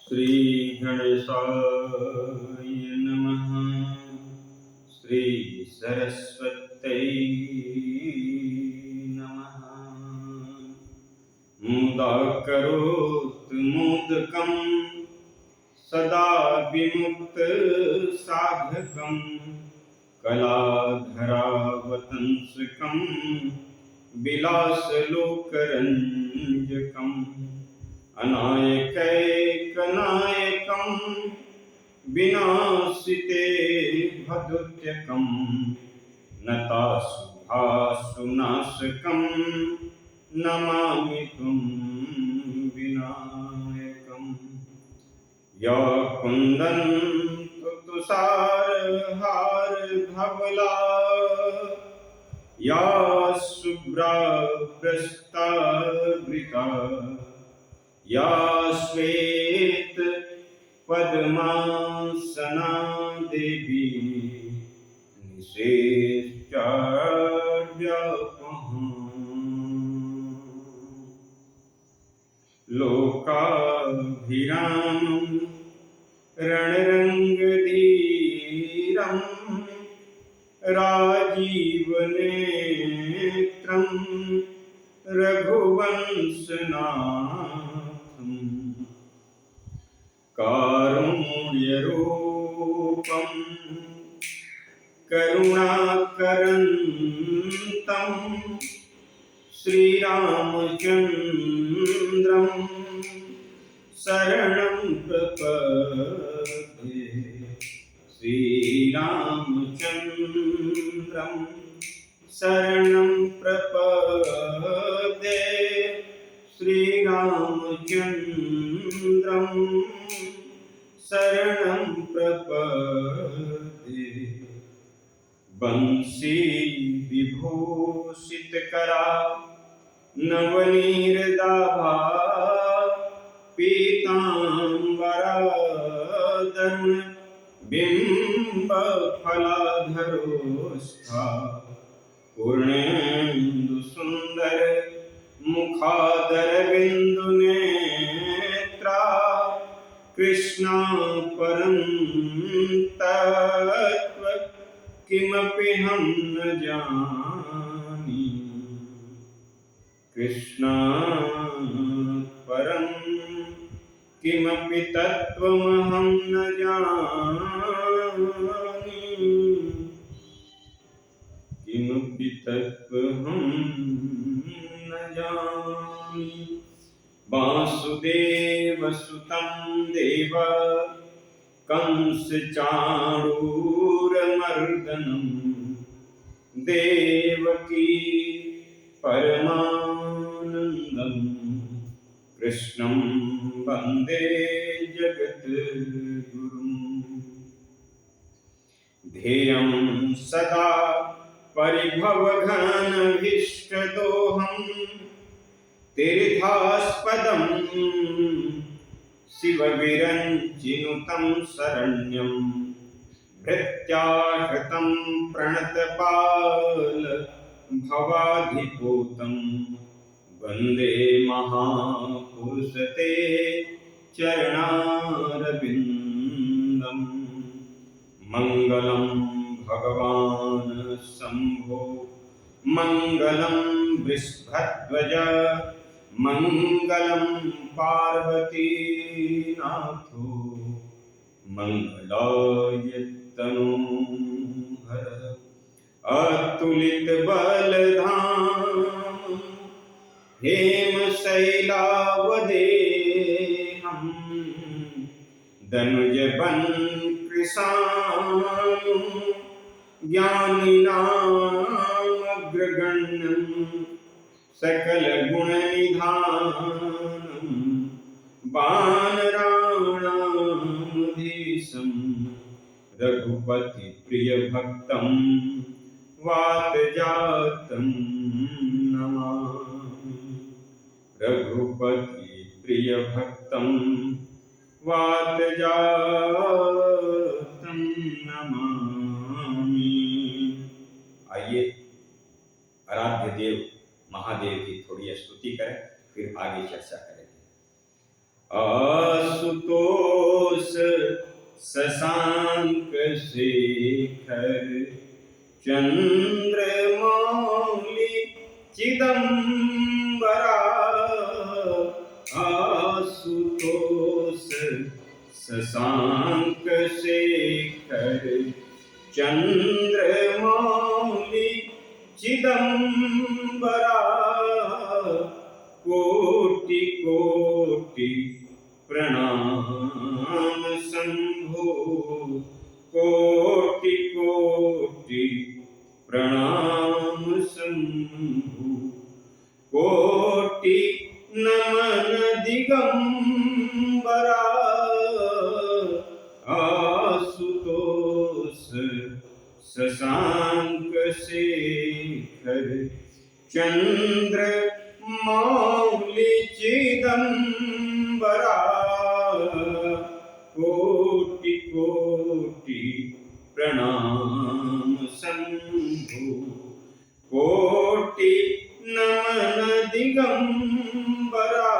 श्री गणेशाय नमः। श्री सरस्वत्यै नमः। मुदाकरोत् मोदकं सदा विमुक्तसाधकं कलाधरावतंसकं विलासलोकरञ्जकम् अनायकैकनायकं विनाशिते भदुत्यकं नताशुभाशुनाशकं नमामि तं विनायकम्। या कुन्दन्ततुषारहारधवला या शुभ्राभ्रष्टावृता या श्वेत पद्मासना देवी निषेच्याड्यापहं। लोकाभिरामं रणरङ्गधीरं राजीवनेत्रं रघुवंशनाथं कारुण्यरूपं करुणाकरन्तं श्रीरामचन्द्रं शरणं प्रपद्ये। श्रीरामचन्द्रं शरणं प्रपद्ये। श्रीरामचन्द्रं शरणं प्रपद्ये। बंशी विभूषितकरा नवनीरदाभा पीताम्बरादरुण बिम्बफलाधरोष्ठा पूर्णेन्दुसुन्दर मुखादरबिन्दुनेत्रा कृष्णा परं तत्त्व किमपि हम न जानी। कृष्णा परं किमपि तत्त्वमहं न जानी। किमपि तत्त्वमहं न जानी। वासुदेवसुतं देव कंसचाणूरमर्दनं देवकी परमानन्दं कृष्णं वन्दे जगद्गुरुम्। ध्येयं सदा परिभवघनभीष्टदोहं तीर्थास्पदं शिवविरञ्चिनुतं शरण्यं भृत्याहृतं प्रणतपाल भवाधिपूतं वन्दे महापुरुषते चरणारविन्दम्। मङ्गलं भगवान् शम्भो मङ्गलं वृषभध्वज मङ्गलं पार्वतीनाथो मङ्गलाय तनूहर। अतुलितबलधाम हेमशैलावदेहं दनुजवन्कृशानु ज्ञानिनामग्रगण्यं सकलगुणनिधानं वानराणामधीशं रघुपतिप्रियभक्तं वातजातं नमामि। रघुपतिप्रियभक्तं वातजातं नमामि। आइए आराध्य देव महादेव की थोड़ी स्तुति करें, फिर आगे चर्चा करेंगे। आसु आशुतोष शशांक शेखर चंद्रमौलि चिदंबरा आशुतोष शशांक शेखर चंद्रमौलि चिदंबरा कोटि कोटि प्रणाम शंभो कोटि कोटि प्रणाम शंभो कोटि नमन दिगंबरा आशुतोष शशांक शेखर चंद्रमौलि चिदंबरा कोटि कोटि प्रणाम शंभो कोटि नमन दिगंबरा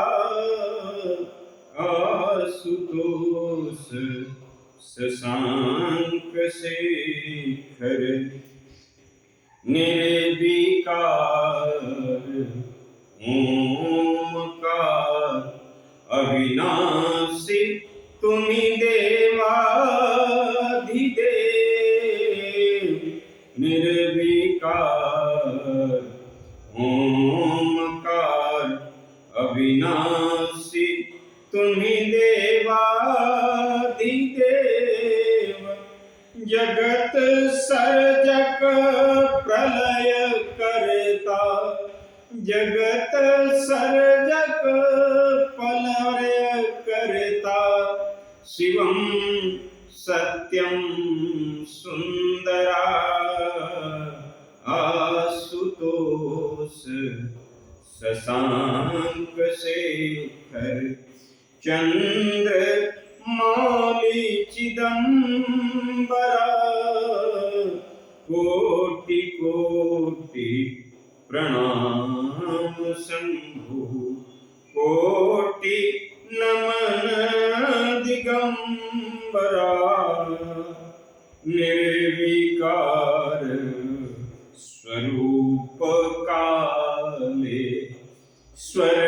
आशुतोष शशांक शेखर निर्विकार ओमकार अविनाशी तुम्ही देवाधिदेव निर्विकार ओमकार अविनाशी तुम्ही देवाधिदेव जगत सर्जक प्रलय करता जगत सर्जक प्रलय करता शिवं सत्यं सुंदरा आशुतोष शशांक शेखर चंद्रमौलि चिदंबरा कोटि कोटि प्रणाम शंभो कोटि नमन दिगंबरा निर्विकार स्वरूप काले स्वर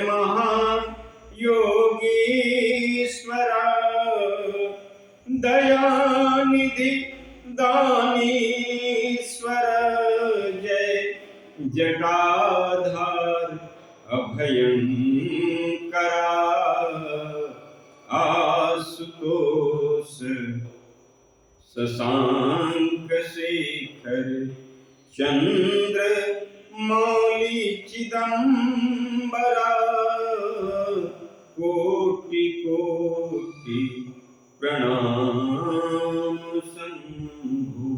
महायोगीश्वरा दयानिधि दानीश्वर जय जटाधार अभयंकरा आशुतोष शशांक शेखर चंद्रमौलि चिदंबरा कोटि कोटि प्रणाम शंभो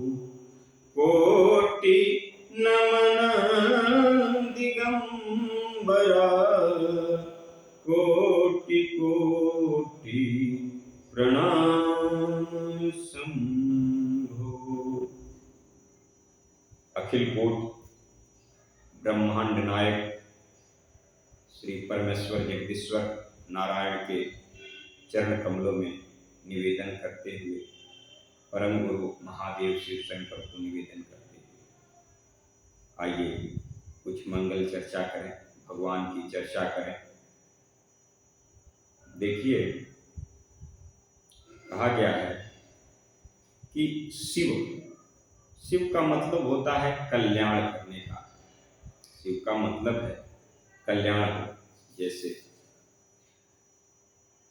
कोटि नमन दिगंबरा कोटि कोटि प्रणाम शंभो। अखिल कोट ब्रह्मांड नायक श्री परमेश्वर जगदीश्वर नारायण के चरण कमलों में निवेदन करते हुए परम गुरु महादेव शिव शंकर को निवेदन करते हुए आइए कुछ मंगल चर्चा करें, भगवान की चर्चा करें। देखिए, कहा गया है कि शिव का मतलब होता है कल्याण करने का। शिव का मतलब है कल्याण। जैसे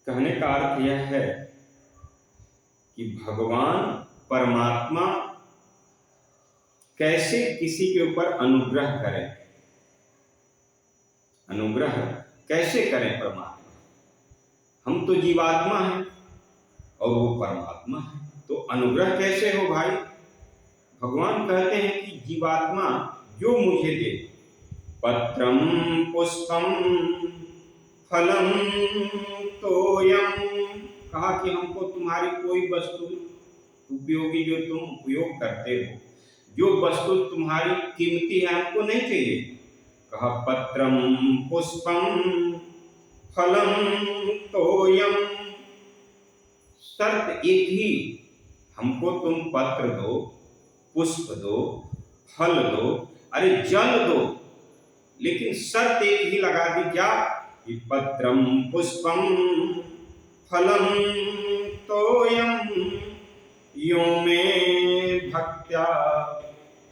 कहने का अर्थ यह है कि भगवान परमात्मा कैसे किसी के ऊपर अनुग्रह करें, अनुग्रह कैसे करें परमात्मा। हम तो जीवात्मा हैं और वो परमात्मा है, तो अनुग्रह कैसे हो भाई। भगवान कहते हैं कि जीवात्मा जो मुझे दे, पत्रम पुष्पम फलम तोयम, कहा कि हमको तुम्हारी कोई वस्तु उपयोगी जो तुम उपयोग करते हो, जो वस्तु तुम्हारी कीमती है, हमको नहीं चाहिए। कहा पत्रम पुष्पम फलम तोयम, शर्त एक ही, हमको तुम पत्र दो, पुष्प दो, फल दो, अरे जल दो, लेकिन शर्त एक ही लगा दी, क्या कि पत्रम पुष्पम फलम तोयम यो मे भक्त्या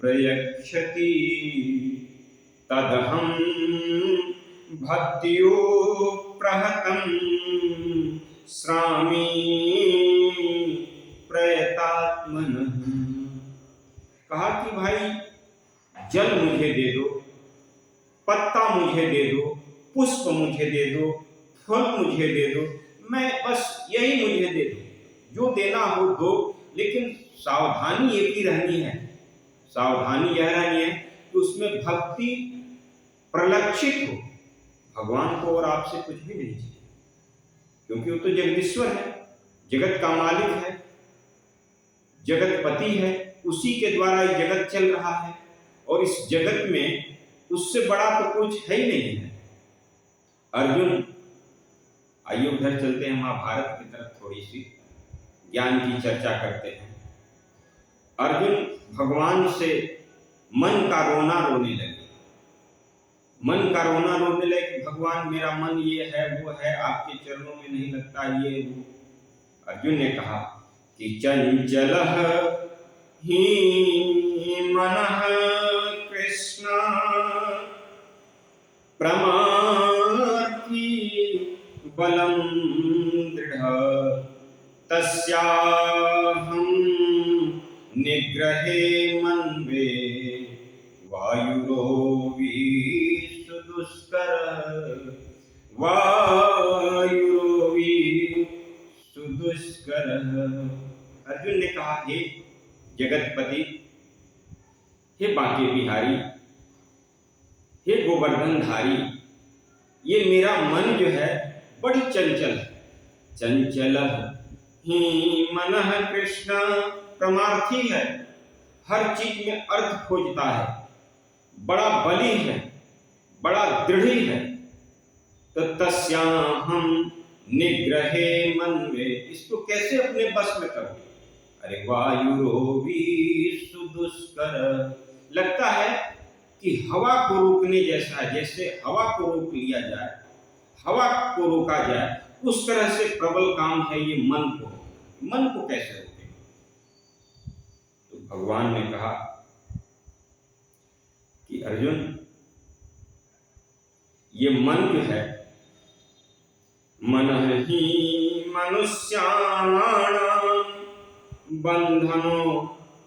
प्रयच्छति तदहम भक्त्यो प्रहतम श्रामी प्रयतात्मनः। कहा कि भाई जल मुझे दे दो, पत्ता मुझे दे दो, पुष्प मुझे दे दो, फल मुझे दे दो, मैं बस यही मुझे दे दो, जो देना हो दो, लेकिन सावधानी एक ही रहनी है, सावधानी यह रहनी है कि उसमें भक्ति प्रलक्षित हो, भगवान को और आपसे कुछ भी नहीं चाहिए, क्योंकि वो तो जगदीश्वर है, जगत का मालिक है, जगतपति है, उसी के द्वारा ये जगत चल रहा है, और इस जगत में उससे बड़ा तो कुछ है ही नहीं है। अर्जुन, आइए उधर चलते हैं, महाभारत की तरफ थोड़ी सी ज्ञान की चर्चा करते हैं। अर्जुन भगवान से मन का रोना रोने लगे, मन का रोना रोने लगे, भगवान मेरा मन ये है वो है, आपके चरणों में नहीं लगता ये वो। अर्जुन ने कहा कि चंचलः ही मनः कृष्ण प्रमाथि बलं दृढ़ तस्याहं निग्रहे मन्वे वायुरोवी सुदुष्कर वायुरोवी सुदुष्कर। अर्जुन ने कहा, हे जगतपति, हे बांके बिहारी, हे गोवर्धनधारी, ये मेरा मन जो है बड़ी चंचल है। चंचल ही मनः कृष्ण, परमार्थी है, हर चीज में अर्थ खोजता है, बड़ा बली है, बड़ा दृढ़ है। तो तस्याहं निग्रहे मन्वे, इसको कैसे अपने बस में करोगे? अरे वायुरोवी सुदुष्कर, लगता है कि हवा को रोकने जैसा है, जैसे हवा को रोक लिया जाए, हवा को रोका जाए, उस तरह से प्रबल काम है ये मन को। मन को कैसे रोके? तो भगवान ने कहा कि अर्जुन, ये मन जो है, मन ही मनुष्याणां बंधनो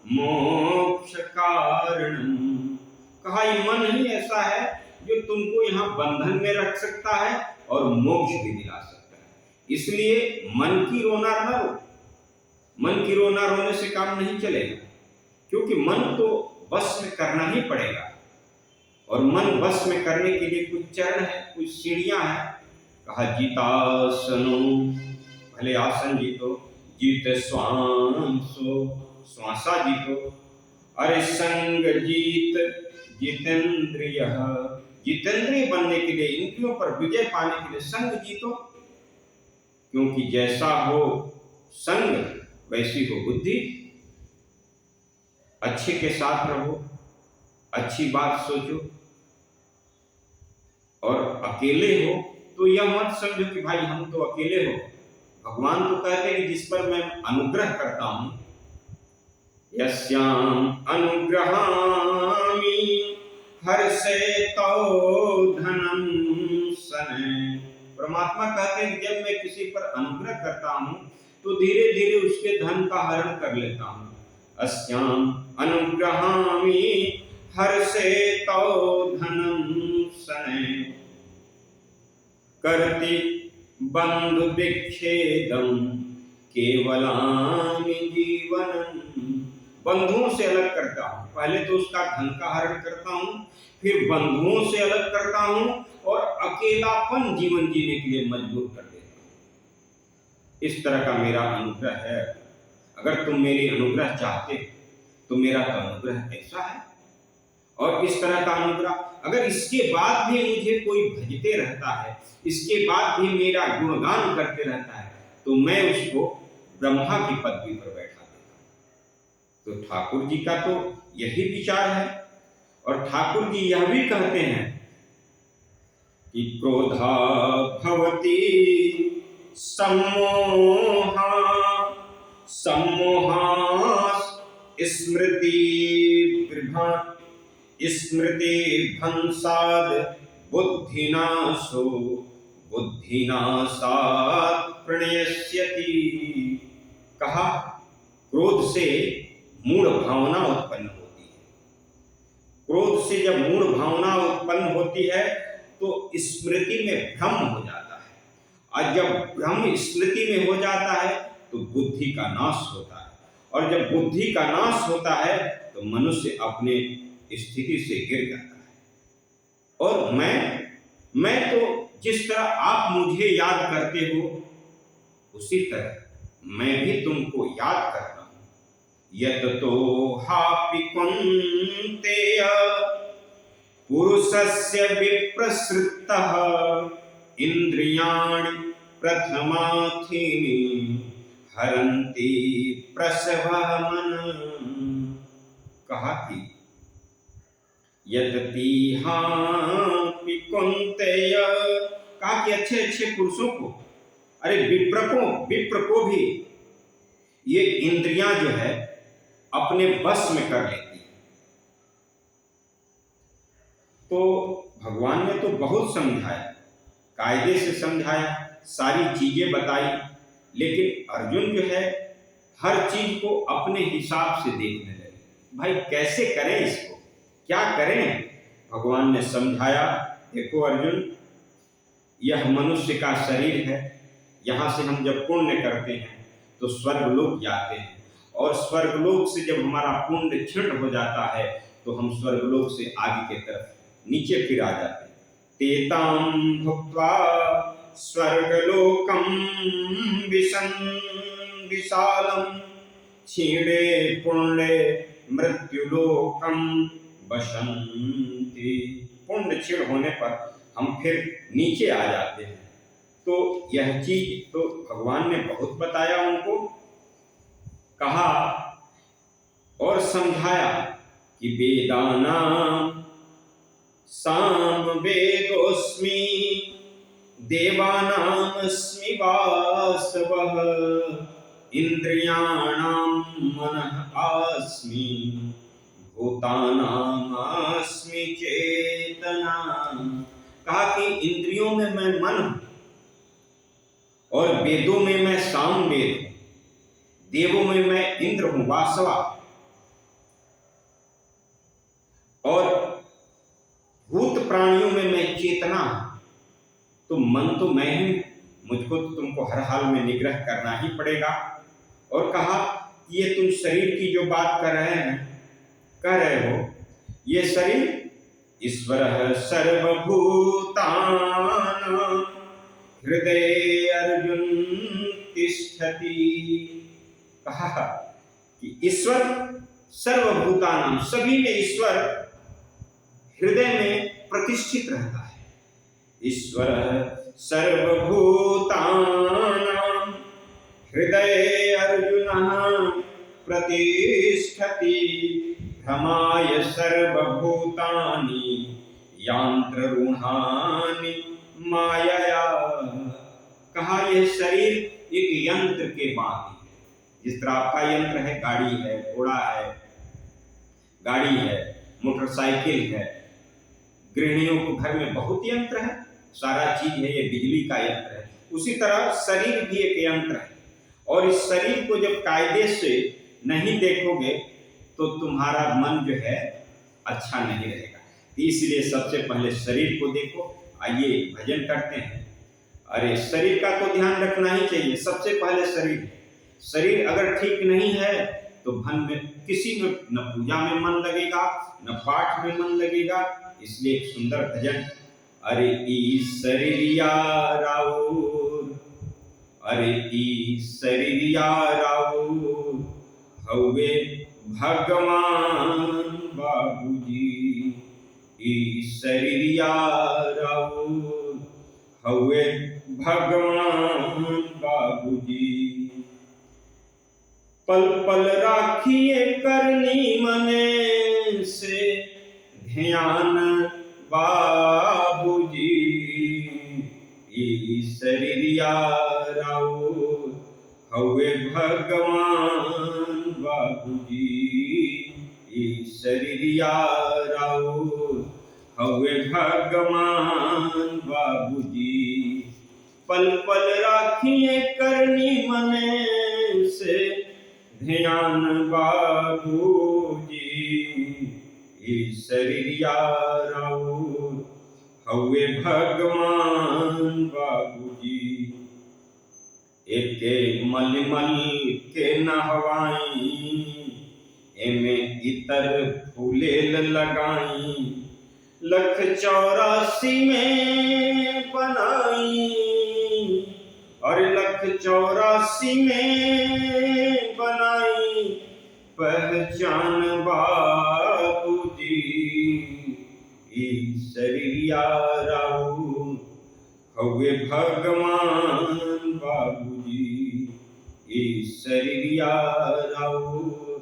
मोक्ष कारणम। कहा ये मन ही ऐसा है जो तुमको यहाँ बंधन में रख सकता है और मोक्ष भी दिला सकता है। इसलिए मन की रोना न रो, मन की रोना रोने से काम नहीं चलेगा, क्योंकि मन तो वश में करना ही पड़ेगा, और मन वश में करने के लिए कुछ चरण है, कुछ सीढ़ियां हैं। कहा जितासनो, भले आसन जीतो, जीत श्वासो, श्वासा जीतो, अरे संग जीत जितेंद्रिय, जितेंद्रिय बनने के लिए, इंद्रियों पर विजय पाने के लिए संग जीतो, क्योंकि जैसा हो संग वैसी हो बुद्धि। अच्छे के साथ रहो, अच्छी बात सोचो, और अकेले हो तो यह मत समझो कि भाई हम तो अकेले हो। भगवान तो कहते हैं कि जिस पर मैं अनुग्रह करता हूं, यस्याम अनुग्रहामि हर्षे तो धनम सने। परमात्मा कहते हैं कि जब मैं किसी पर अनुग्रह करता हूं तो धीरे धीरे उसके धन का हरण कर लेता हूं। अस्याम अनुग्रहामि हर्षे तो धनम सने करति बंधु विच्छेदम केवलानि जीवनम। बंधुओं से अलग करता हूं, पहले तो उसका धन का हरण करता हूं, फिर बंधुओं से अलग करता हूं, और अकेलापन जीवन जीने के लिए मजबूर कर देता हूं। इस तरह का मेरा अनुग्रह है। अगर तुम मेरी अनुग्रह चाहते तो मेरा तो अनुग्रह ऐसा है, और इस तरह का अनुग्रह, अगर इसके बाद भी मुझे कोई भजते रहता है, इसके बाद भी मेरा गुणगान करते रहता है, तो मैं उसको ब्रह्मा की पदवी पर बैठा देगा। तो ठाकुर जी का तो यही विचार है। और ठाकुर जी यह भी कहते हैं कि क्रोधा भवति सम्मोहा सम्मोहा स्मृति स्मृति भंसाद बुद्धिनाशो बुद्धिनाशात् प्रणयस्यति। कहा क्रोध से मूढ़ भावना उत्पन्न होती है। क्रोध से जब मूढ़ भावना उत्पन्न होती है तो स्मृति में भ्रम हो जाता है, और जब भ्रम स्मृति में हो जाता है तो बुद्धि का नाश होता है, और जब बुद्धि का नाश होता है तो मनुष्य अपने स्थिति से गिर जाता है। और मैं तो जिस तरह आप मुझे याद करते हो उसी तरह मैं भी तुमको याद करता हूं। यततो हापि कुन्तेय पुरुषस्य विप्रसृतः इंद्रियाणि प्रथमाथीनि हरन्ति प्रसवमन। कहा कि यद्यपि कुन्तेय, कहा कि अच्छे अच्छे पुरुषों को, अरे विप्र को भी ये इंद्रियां जो है अपने बस में कर लेती है। तो भगवान ने तो बहुत समझाया, कायदे से समझाया, सारी चीजें बताई, लेकिन अर्जुन जो है हर चीज को अपने हिसाब से देखने लगे। भाई कैसे करें इसको, क्या करें? भगवान ने समझाया, देखो अर्जुन, यह मनुष्य का शरीर है। यहाँ से हम जब पुण्य करते हैं तो स्वर्गलोक जाते हैं, और स्वर्गलोक से जब हमारा पुण्य क्षीण हो जाता है तो हम स्वर्गलोक से आगे की तरफ नीचे फिर आ जाते हैं। तेताम भुक्त्वा स्वर्गलोकम विशालम क्षीणे पुण्य मृत्युलोकम बसंती। पुण्य क्षीण होने पर हम फिर नीचे आ जाते हैं। तो यह चीज तो भगवान ने बहुत बताया उनको, कहा और समझाया कि वेदानां साम वेदोस्मि देवानामस्मि वासवः इंद्रियाणां मनः आस्मि भूतानामस्मि चेतना। कहा कि इंद्रियों में मैं मन हूं, और वेदों में मैं साम वेद हूं, देवों में मैं इंद्र हूं वासवा, और भूत प्राणियों में मैं चेतना हूं। तो मन तो मैं ही, मुझको तो तुमको हर हाल में निग्रह करना ही पड़ेगा। और कहा ये तुम शरीर की जो बात कह रहे हो, ये शरीर ईश्वर सर्वभूतानां हृदय अर्जुन तिष्ठति। कहा कि ईश्वर सर्वभूतानां, सभी में ईश्वर हृदय में प्रतिष्ठित रहता है। ईश्वर सर्वभूतानां हृदय अर्जुन प्रतिष्ठति भ्रमाय सर्वभूतानि यंत्ररूढ़ानि मायया। कहा यह शरीर एक यंत्र के भांति है। जिस तरह आपका यंत्र है, गाड़ी है, घोड़ा है, गाड़ी है, मोटरसाइकिल है, गृहिणियों को घर में बहुत यंत्र है, सारा चीज है, ये बिजली का यंत्र है। उसी तरह शरीर भी एक यंत्र है, और इस शरीर को जब कायदे से नहीं देखोगे तो तुम्हारा मन जो है अच्छा नहीं रहेगा। इसलिए सबसे पहले शरीर को देखो। आइए भजन करते हैं। अरे शरीर का तो ध्यान रखना ही चाहिए, सबसे पहले शरीर। शरीर अगर ठीक नहीं है तो मन में किसी में न पूजा में मन लगेगा, न पाठ में मन लगेगा। इसलिए एक सुंदर भजन, अरे ई शरीरिया राउर, अरे ई शरीरिया राउर हवे भगवान बाबूजी, ई शरीरिया राउर हवे भगवान बाबूजी। पल पल राखिए करनी मने से ध्यान बाबूजी, ई शरीरिया राउर हवे भगवान बाबूजी, ई शरीरिया राउर हवे भगवान बाबूजी। पल पल राखिए करनी मने से ध्यान बाबूजी, ई शरीरिया राउर हवे भगवान बाबूजी। एके मलमल के नहवाई, एमे इतर फूलेल लगाई, लख 84 में बनाई, और लख 84 में बनाई पहचान बाबूजी, ई शरीरिया राउर हवे भगवान बाबूजी, ई शरीरिया राउर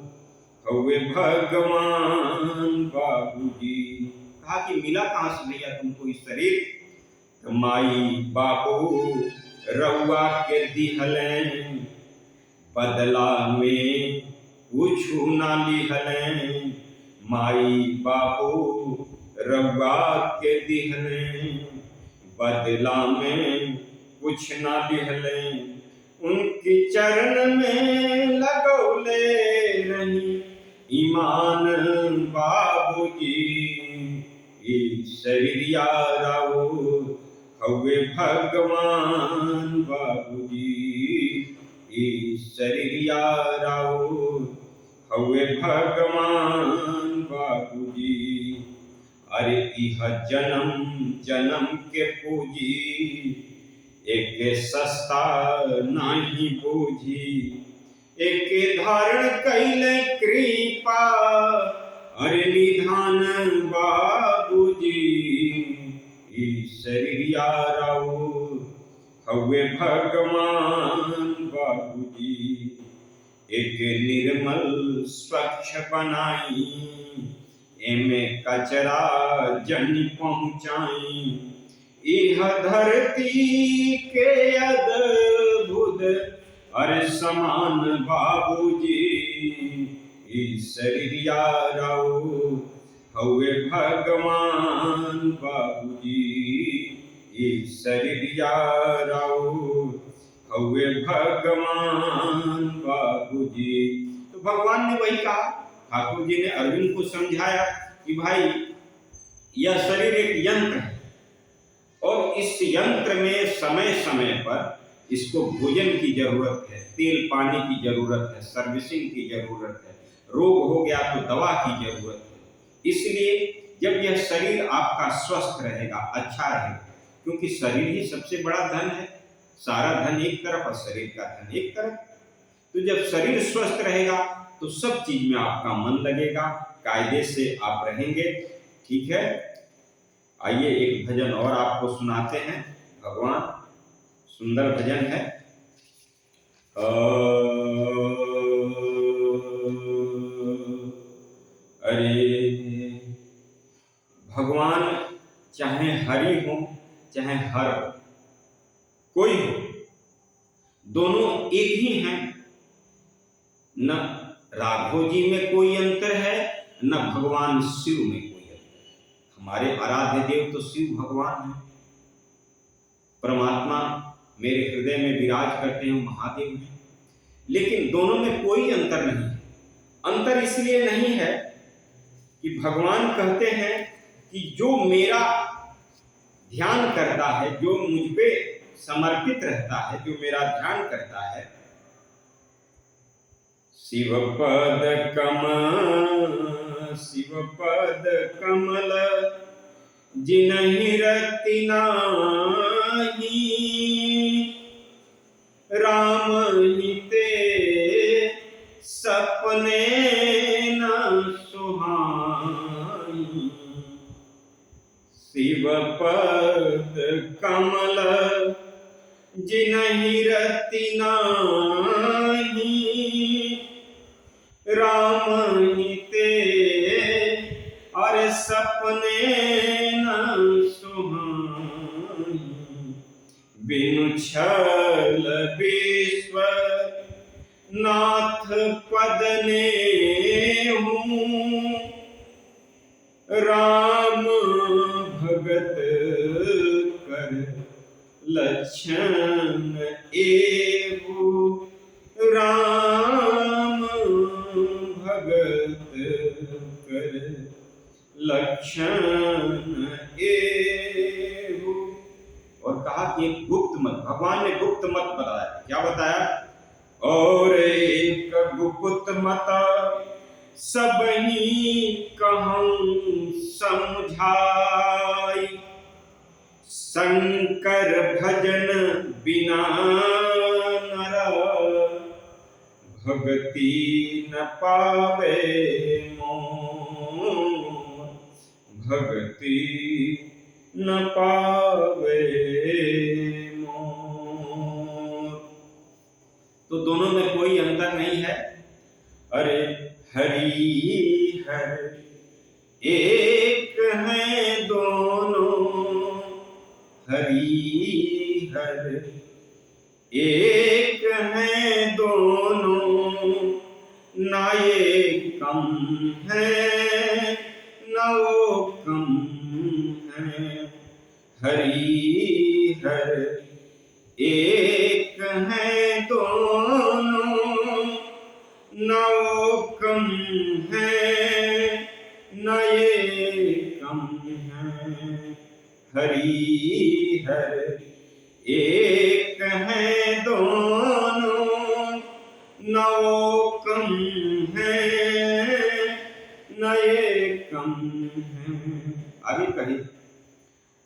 हवे भगवान बाबूजी। कहा कि मिला कहां से भैया तुमको इस शरीर? तो माई बाबू रउआ के दिहलें, बदला में कुछु ना लिहलें, माई बाबू रउआ के दिहलें, बदला में कुछ ना लिहलें, उनकी चरण में लगौले रही ईमान बाबूजी, ई शरीरिया राउर हवे भगवान बाबूजी, ई शरीरिया राउर हवे भगवान बाबूजी। अरे इह जन्म जन्म के पूजी, एके सस्ता नाही बूझी, एके धारण कैले कृपा, अरे निधान बाबूजी, ई शरीरिया राउर हवे भगवान बाबूजी। एके निर्मल स्वच्छ बनाई, एमे कचरा जन पहुँचाई, इह धरती के अद्भुत अरे समान बाबूजी, ई शरीरिया राउर हवे भगवान बाबूजी, ई शरीरिया राउर हवे भगवान बाबूजी। तो भगवान ने वही कहा, ठाकुर जी ने अरविंद को समझाया कि भाई यह शरीर एक यंत्र है, और इस यंत्र में समय समय पर इसको भोजन की जरूरत है, तेल पानी की जरूरत है, सर्विसिंग की जरूरत है, रोग हो गया तो दवा की जरूरत है। इसलिए जब यह शरीर आपका स्वस्थ रहेगा, अच्छा रहेगा, क्योंकि शरीर ही सबसे बड़ा धन है, सारा धन एक तरफ और शरीर का धन एक तरफ। तो जब शरीर स्वस्थ रहेगा तो सब चीज में आपका मन लगेगा, कायदे से आप रहेंगे। ठीक है, आइए एक भजन और आपको सुनाते हैं। भगवान सुंदर भजन है। अरे भगवान चाहे हरि हो चाहे हर हो, कोई हो, दोनों एक ही हैं। न राघव जी में कोई अंतर है, न भगवान शिव में कोई अंतर है। हमारे आराध्य देव तो शिव भगवान हैं, परमात्मा मेरे हृदय में विराज करते हैं, महादेव हैं, लेकिन दोनों में कोई अंतर नहीं है। अंतर इसलिए नहीं है कि भगवान कहते हैं कि जो मेरा ध्यान करता है, जो मुझ पे समर्पित रहता है, जो मेरा ध्यान करता है, शिवपद कमल जिनहि रति नाही, राम ही ते सपने न सुहाई। शिवपद कमल जिनहि रति नाही, अपने न सुहाई, बिनु छल विश्व नाथ पद नेहु, राम भगत कर लक्षण एहु, राम भगत कर लक्षण एहु। और कहा कि एक गुप्त मत, भगवान ने गुप्त मत बताया। क्या बताया? और एक गुप्त मत सबही कहूँ समझाई, शंकर भजन बिना नर भगति न पावे मोर, भगति न पावे मोर। तो दोनों में कोई अंतर नहीं है। अरे हरि हर एक हैं दोनों, हरि हर एक हैं दोनों, ना ये कम है ना वो कम है। हरि हर एक हैं दोनों, ना वो कम है ना ये कम है। हरि हर एक हैं दोनों, ना वो कम है ना ये कम है। आगे कहिए,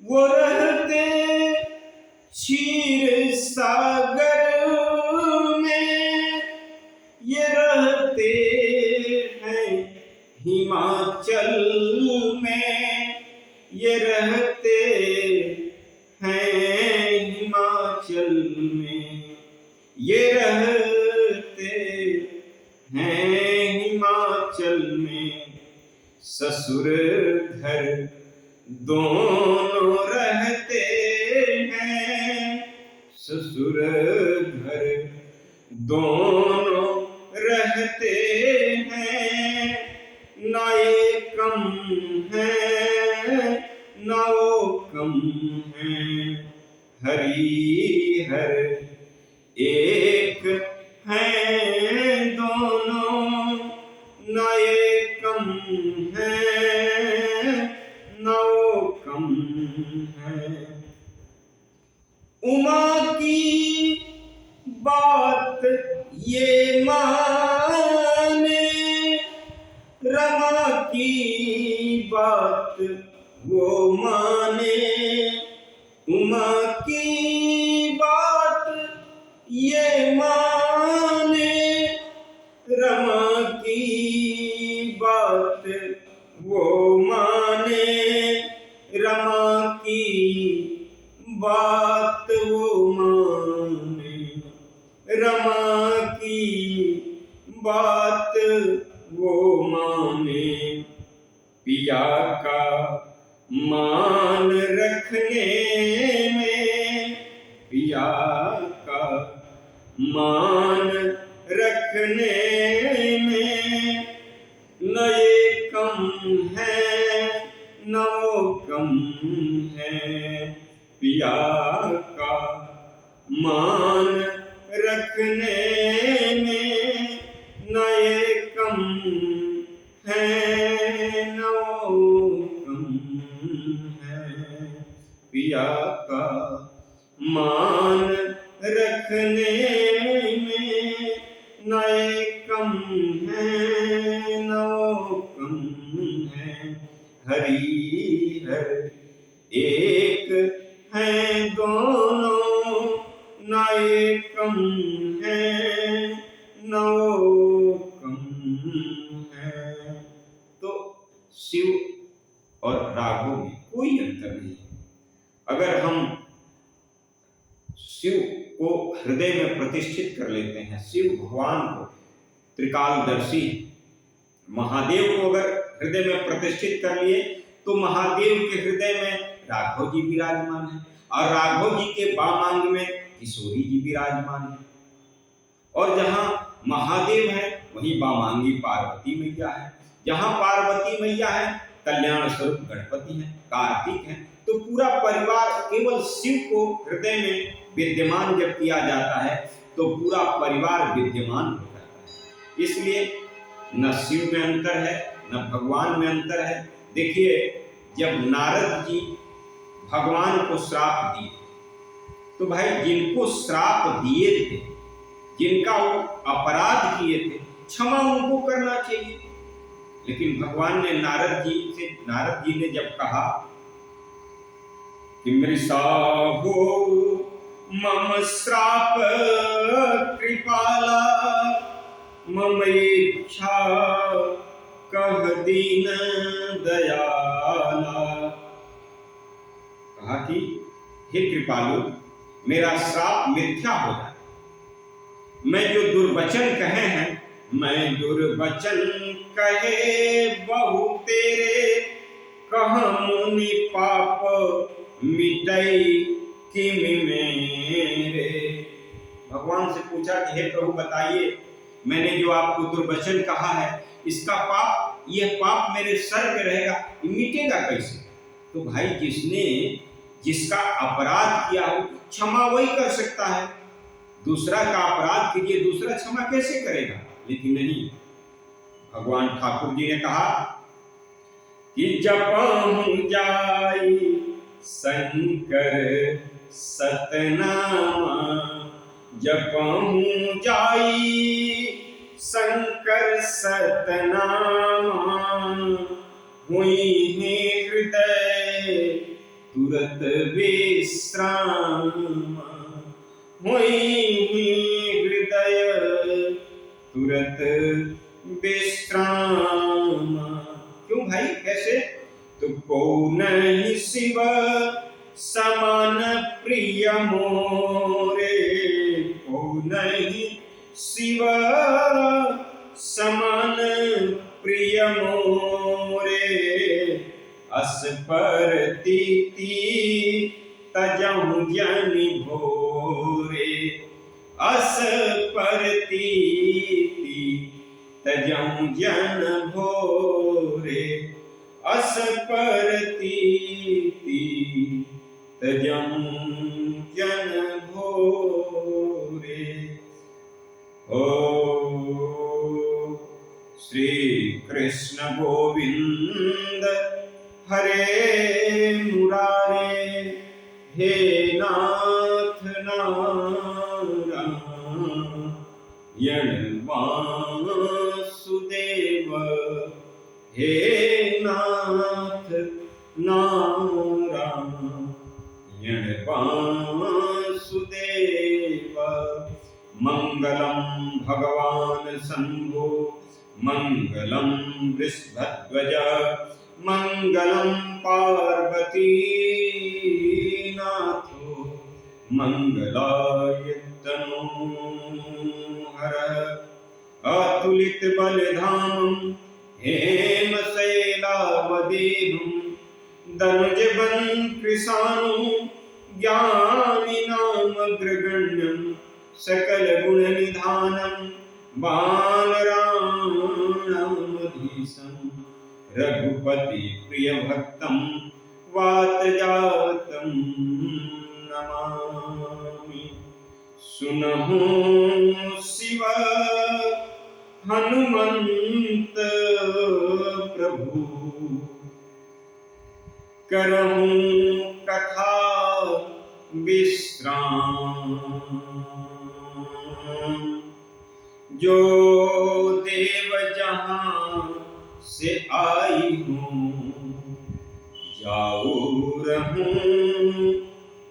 वो रहते क्षीर सागर में, ये रहते हैं हिमाचल में, ये रहते हैं हिमाचल में, ये रहते हैं हिमाचल में। ससुर घर दोनों रहते हैं, ससुर घर दोनों रहते हैं, ना ये कम है ना वो कम है। हरि हर एक हैं दोनों, ना ये कम है ना वो कम है। उमा की बात ये माने, रमा की बात वो माने, उमा की बात ये माने, रमा की बात वो माने, रमा की बात वो माने, रमा की बात वो माने। पिया का मान रखने में, पिया का मान रखने में, न ये कम है न वो कम है। पिया का मान रखने में, न ये कम है न वो कम है। पिया का मान रखने में, न ये कम है न वो कम है। हरि हर एक हैं दोनों, न ये कम है न वो कम है। तो शिव और राघव में कोई अंतर नहीं है। अगर हम शिव को हृदय में प्रतिष्ठित कर लेते हैं, शिव भगवान को, त्रिकालदर्शी महादेव को अगर हृदय में प्रतिष्ठित कर लिए, तो महादेव के हृदय में राघव जी विराजमान है और राघव जी के वामांग में किशोरी जी विराजमान है। और जहाँ महादेव है वहीं वामांगी पार्वती मैया है। जहाँ पार्वती मैया है कल्याण स्वरूप गणपति है, कार्तिक है। तो पूरा परिवार, केवल शिव को हृदय में विद्यमान जब किया जाता है तो पूरा परिवार विद्यमान हो जाता है। इसलिए न शिव में अंतर है न भगवान में अंतर है। देखिए, जब नारद जी भगवान को श्राप दिए तो भाई जिनको श्राप दिए थे, जिनका वो अपराध किए थे, क्षमा उनको करना चाहिए। लेकिन भगवान ने नारद जी ने जब कहा कि मृषा हो मम श्राप कृपाला मम इच्छा कह दीन दयाला, कहा कि हे कृपालु, मेरा श्राप मिथ्या हो जाए। मैं जो दुर्वचन कहे हैं, मैं दुर्वचन कहे बहु तेरे, कह मुनि पाप मिटई किमि मेरे। भगवान से पूछा कि हे प्रभु बताइए, मैंने जो आपको दुर्वचन कहा है, इसका पाप, यह पाप मेरे सर पे रहेगा, ये मिटेगा कैसे? तो भाई जिसका अपराध किया हो क्षमा वही कर सकता है। दूसरा का अपराध कीजिए, दूसरा क्षमा कैसे करेगा? लेकिन नहीं, भगवान ठाकुर जी ने कहा कि जपहु जाई शंकर सतनामा, जपहु जाई शंकर सतनामा, हुई है हृदय तुरत विश्राम, हुई हृदय तुरत विश्राम। क्यों भाई, कैसे? तो को नहीं शिव समान प्रिय मोरे, को नहीं शिव समान प्रिय मोरे, अस पर तीती तजहु जनि भोरे, अस पर तीती तजहु जन भोरे, अस पर तीती तजहु जन भोरे। ओ श्री कृष्ण गोविंद हरे मुरारे, हे नाथ नारायण वासुदेव, हे नाथ नारायण वासुदेव। मंगलम भगवान शंभो, मंगलम वृषभध्वज, मंगलम पार्वती नाथो, मंगलाय तनोहर। अतुलित बलधामं हेम शैलावदेहं, दनुज कृशानु ज्ञानिनामग्रगण्यं, सकल गुण निधानं वानराणामधीशं, रघुपति प्रिय भक्तं वातजातं नमामि। सुनहु शिव हनुमंत प्रभु, करहु कथा विश्राम, जो देव जहां से आई हूँ, जाओ रहूं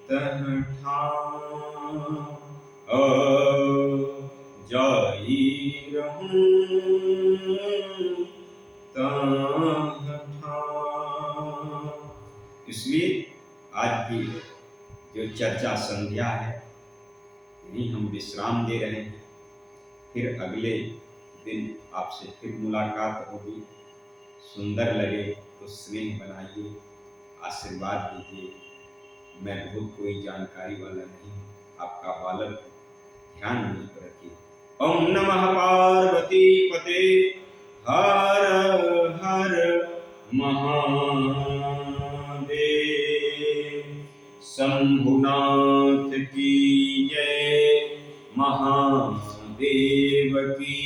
तह ठाम, जाई रहूं तह ठाम। इसलिए आज की जो चर्चा संध्या है, यही हम विश्राम दे रहे हैं। फिर अगले दिन आपसे फिर मुलाकात होगी। सुंदर लगे तो स्नेह बनाइए, आशीर्वाद दीजिए। मैं बहुत कोई जानकारी वाला नहीं हूँ, आपका बालक हूँ, ध्यान मुझ पर रखिए। ओम नमः पार्वती पते हर हर महादेव। शंभुनाथ की जय, महादेव की